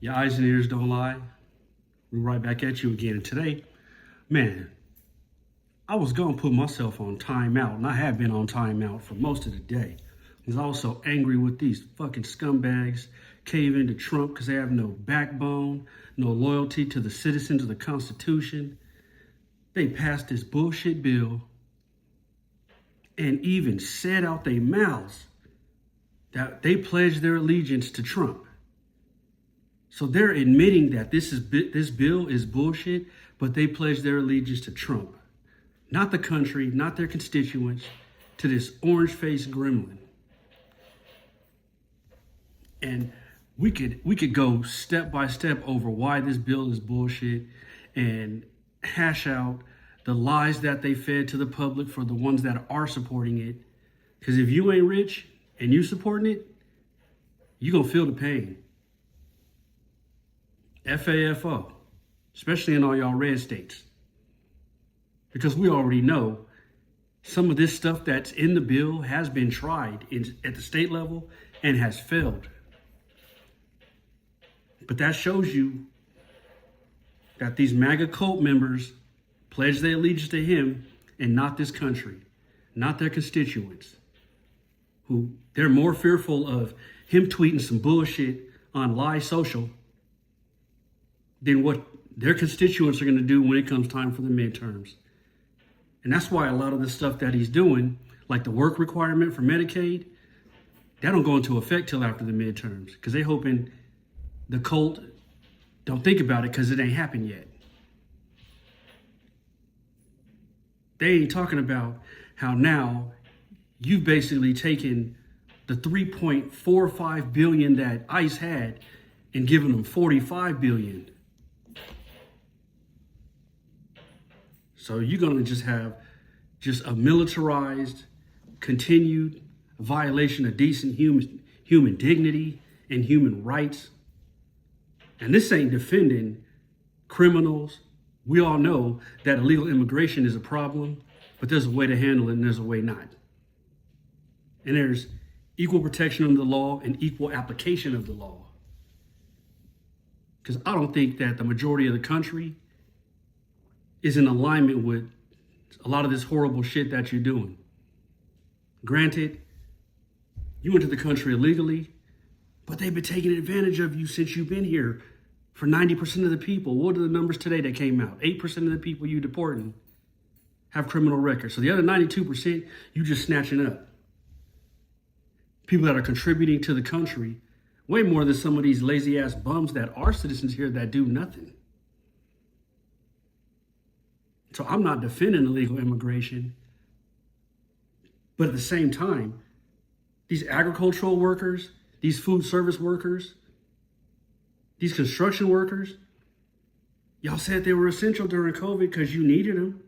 Your eyes and ears don't lie. We're right back at you again. And today, man, I was going to put myself on timeout, and I have been on timeout for most of the day. Because I was so angry with these fucking scumbags caving to Trump because they have no backbone, no loyalty to the citizens of the Constitution. They passed this bullshit bill and even said out their mouths that they pledged their allegiance to Trump. So they're admitting that this bill is bullshit, but they pledged their allegiance to Trump. Not the country, not their constituents, to this orange-faced gremlin. And we could go step by step over why this bill is bullshit and hash out the lies that they fed to the public for the ones that are supporting it. Because if you ain't rich and you supporting it, you're going to feel the pain. FAFO, especially in all y'all red states. Because we already know some of this stuff that's in the bill has been tried at the state level and has failed. But that shows you that these MAGA cult members pledge their allegiance to him and not this country, not their constituents, who they're more fearful of him tweeting some bullshit on Lie Social than what their constituents are going to do when it comes time for the midterms. And that's why a lot of the stuff that he's doing, like the work requirement for Medicaid, that don't go into effect till after the midterms because they hoping the cult don't think about it because it ain't happened yet. They ain't talking about how now you've basically taken the $3.45 billion that ICE had and given them $45 billion. So you're going to just have a militarized, continued violation of decent human dignity and human rights. And this ain't defending criminals. We all know that illegal immigration is a problem, but there's a way to handle it and there's a way not. And there's equal protection under the law and equal application of the law. Because I don't think that the majority of the country is in alignment with a lot of this horrible shit that you're doing. Granted, you went to the country illegally, but they've been taking advantage of you since you've been here. For 90% of the people, what are the numbers today that came out? 8% of the people you deporting have criminal records. So the other 92%, you just snatching up. People that are contributing to the country way more than some of these lazy ass bums that are citizens here that do nothing. So I'm not defending illegal immigration, but at the same time, these agricultural workers, these food service workers, these construction workers, y'all said they were essential during COVID because you needed them,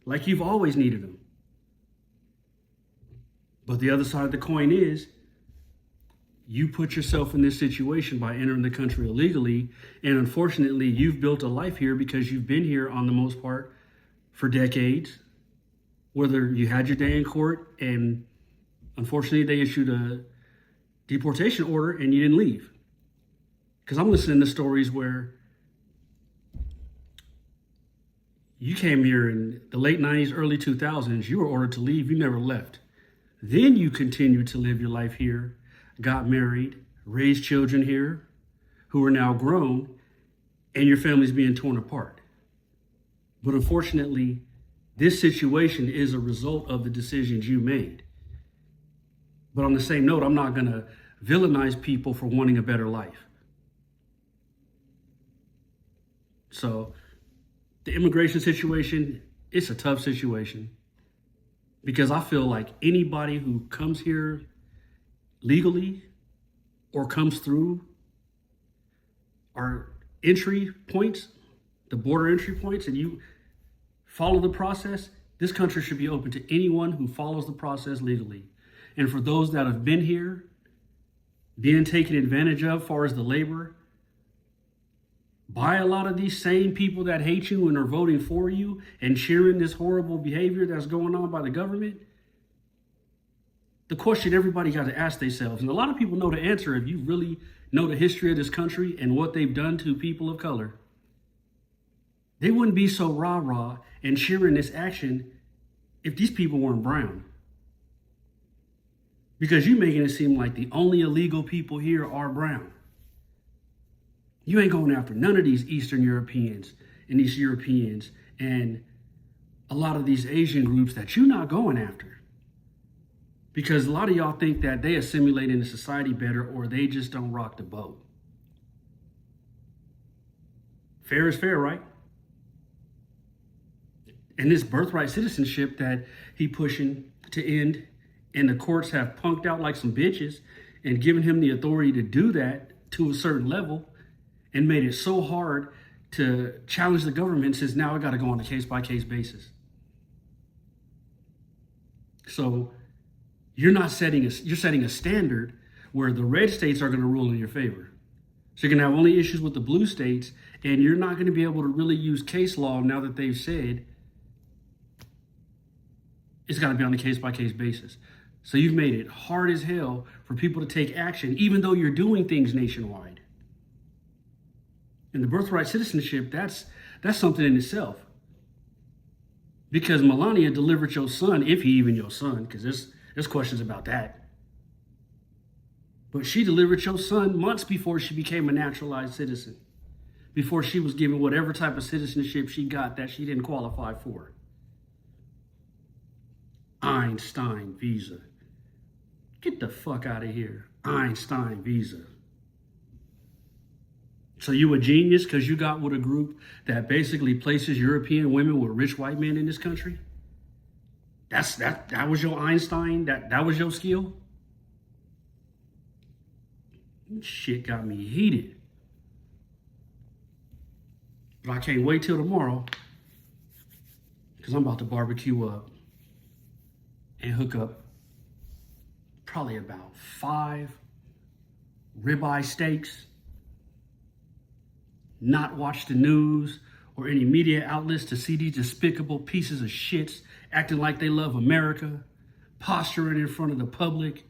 like you've always needed them. But the other side of the coin is, you put yourself in this situation by entering the country illegally, and unfortunately, you've built a life here because you've been here on the most part for decades, whether you had your day in court and unfortunately they issued a deportation order and you didn't leave. Because I'm listening to stories where you came here in the late 90s, early 2000s, you were ordered to leave, you never left. Then you continued to live your life here, got married, raised children here who are now grown, and your family's being torn apart. But unfortunately, this situation is a result of the decisions you made. But on the same note, I'm not going to villainize people for wanting a better life. So the immigration situation, it's a tough situation because I feel like anybody who comes here legally or comes through our entry points, the border entry points, and you follow the process, this country should be open to anyone who follows the process legally. And for those that have been here, being taken advantage of as far as the labor, by a lot of these same people that hate you and are voting for you and cheering this horrible behavior that's going on by the government, the question everybody got to ask themselves, and a lot of people know the answer if you really know the history of this country and what they've done to people of color. They wouldn't be so rah-rah and cheering this action if these people weren't brown. Because you're making it seem like the only illegal people here are brown. You ain't going after none of these Eastern Europeans and East Europeans and a lot of these Asian groups that you're not going after. Because a lot of y'all think that they assimilate into society better or they just don't rock the boat. Fair is fair, right? And this birthright citizenship that he pushing to end, and the courts have punked out like some bitches and given him the authority to do that to a certain level and made it so hard to challenge the government, says now I got to go on a case-by-case basis. So you're setting a standard where the red states are going to rule in your favor. So you're going to have only issues with the blue states, and you're not going to be able to really use case law now that they've said it's got to be on a case-by-case basis. So you've made it hard as hell for people to take action, even though you're doing things nationwide. And the birthright citizenship, that's something in itself. Because Melania delivered your son, if he even your son, because there's questions about that. But she delivered your son months before she became a naturalized citizen. Before she was given whatever type of citizenship she got that she didn't qualify for. Einstein visa. Get the fuck out of here. Einstein visa. So you a genius because you got with a group that basically places European women with rich white men in this country? That was your Einstein? That was your skill? Shit got me heated. But I can't wait till tomorrow because I'm about to barbecue up and hook up probably about 5 ribeye steaks, not watch the news or any media outlets to see these despicable pieces of shits acting like they love America, posturing in front of the public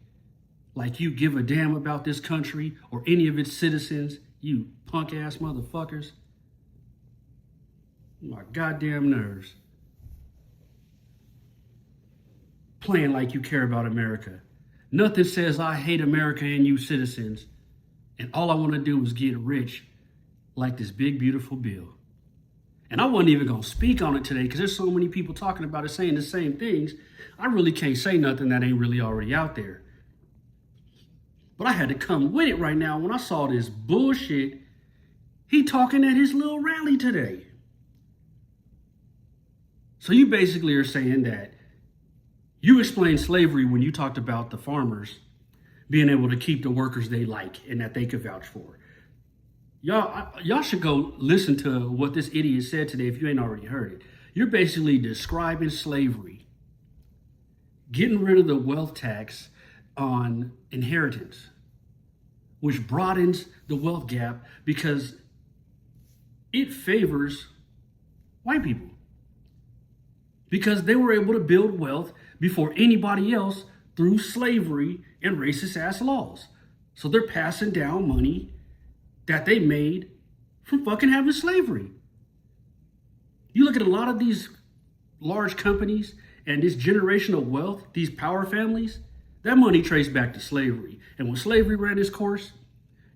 like you give a damn about this country or any of its citizens, you punk ass motherfuckers. My goddamn nerves. Playing like you care about America. Nothing says I hate America and you citizens, and all I want to do is get rich like this big, beautiful bill. And I wasn't even going to speak on it today because there's so many people talking about it, saying the same things. I really can't say nothing that ain't really already out there. But I had to come with it right now when I saw this bullshit. He talking at his little rally today. So you basically are saying that you explained slavery when you talked about the farmers being able to keep the workers they like and that they could vouch for. Y'all should go listen to what this idiot said today if you ain't already heard it. You're basically describing slavery, getting rid of the wealth tax on inheritance, which broadens the wealth gap because it favors white people. Because they were able to build wealth before anybody else through slavery and racist ass laws. So they're passing down money that they made from fucking having slavery. You look at a lot of these large companies and this generational wealth, these power families, that money traced back to slavery. And when slavery ran its course,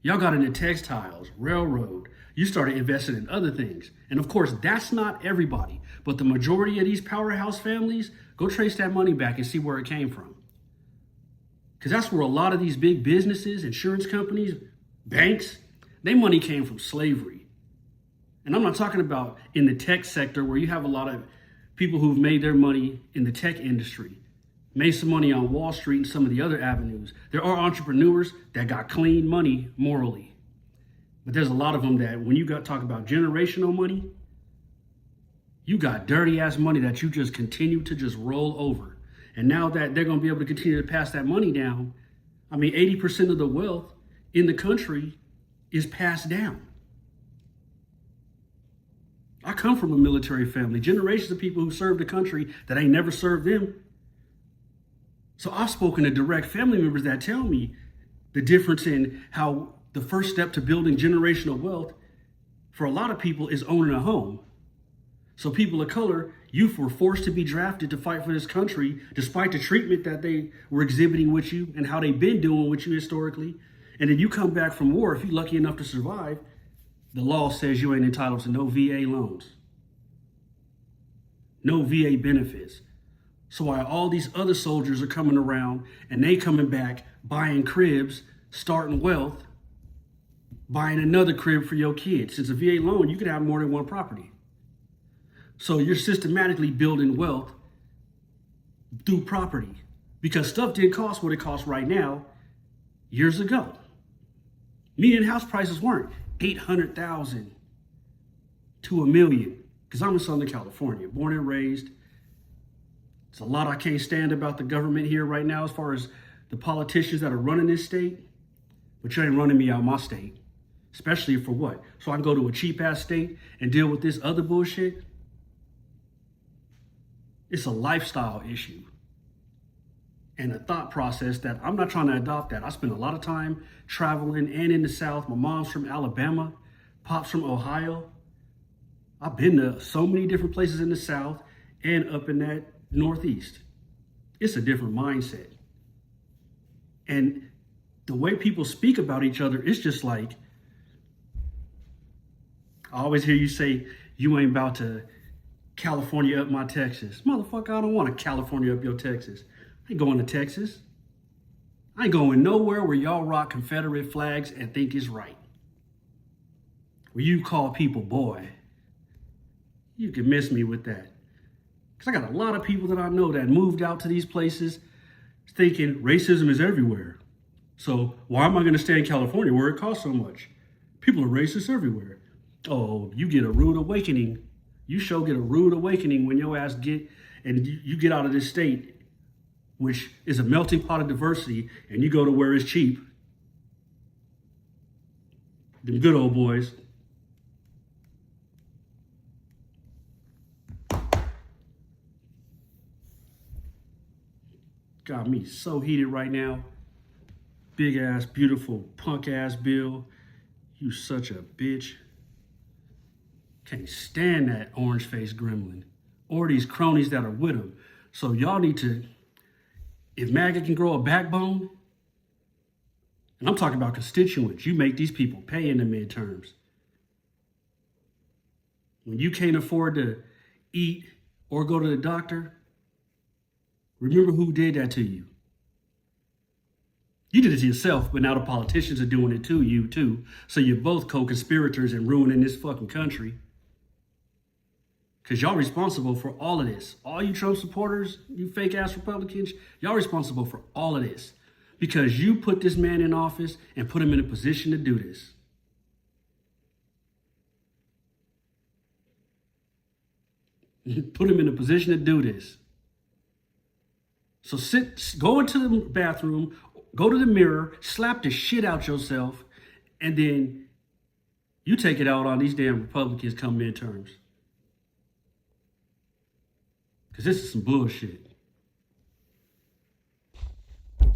y'all got into textiles, railroad, you started investing in other things. And of course, that's not everybody, but the majority of these powerhouse families, go trace that money back and see where it came from. Because that's where a lot of these big businesses, insurance companies, banks, their money came from slavery. And I'm not talking about in the tech sector where you have a lot of people who've made their money in the tech industry, made some money on Wall Street and some of the other avenues. There are entrepreneurs that got clean money morally. But there's a lot of them that when you talk about generational money, you got dirty ass money that you just continue to just roll over. And now that they're going to be able to continue to pass that money down, I mean, 80% of the wealth in the country is passed down. I come from a military family, generations of people who served the country that ain't never served them. So I've spoken to direct family members that tell me the difference in how the first step to building generational wealth for a lot of people is owning a home. So people of color, youth were forced to be drafted to fight for this country, despite the treatment that they were exhibiting with you and how they've been doing with you historically. And then you come back from war, if you're lucky enough to survive, the law says you ain't entitled to no VA loans, no VA benefits. So while all these other soldiers are coming around and they coming back buying cribs, starting wealth, buying another crib for your kids. Since a VA loan, you can have more than one property. So you're systematically building wealth through property because stuff didn't cost what it costs right now years ago. Median house prices weren't $800,000 to $1 million because I'm in Southern California, born and raised. It's a lot I can't stand about the government here right now as far as the politicians that are running this state, but you ain't running me out my state, especially for what? So I can go to a cheap ass state and deal with this other bullshit? It's a lifestyle issue and a thought process that I'm not trying to adopt that. I spend a lot of time traveling and in the South. My mom's from Alabama, pop's from Ohio. I've been to so many different places in the South and up in that Northeast. It's a different mindset. And the way people speak about each other, it's just like, I always hear you say, you ain't about to California up my Texas. Motherfucker, I don't want to California up your Texas. I ain't going to Texas. I ain't going nowhere where y'all rock Confederate flags and think it's right. Where you call people boy. You can miss me with that. Because I got a lot of people that I know that moved out to these places thinking racism is everywhere. So why am I going to stay in California where it costs so much? People are racist everywhere. Oh, you get a rude awakening. You sure get a rude awakening when your ass get, and you get out of this state, which is a melting pot of diversity, and you go to where it's cheap. Them good old boys. Got me so heated right now. Big ass, beautiful, punk ass Bill. You such a bitch. Can't stand that orange faced gremlin or these cronies that are with him. So y'all need to, if MAGA can grow a backbone, and I'm talking about constituents, you make these people pay in the midterms. When you can't afford to eat or go to the doctor, remember who did that to you. You did it to yourself, but now the politicians are doing it to you too. So you're both co-conspirators in ruining this fucking country. Because y'all responsible for all of this. All you Trump supporters, you fake ass Republicans, y'all responsible for all of this. Because you put this man in office and put him in a position to do this. Put him in a position to do this. So go into the bathroom, go to the mirror, slap the shit out yourself, and then you take it out on these damn Republicans come midterms. Because this is some bullshit.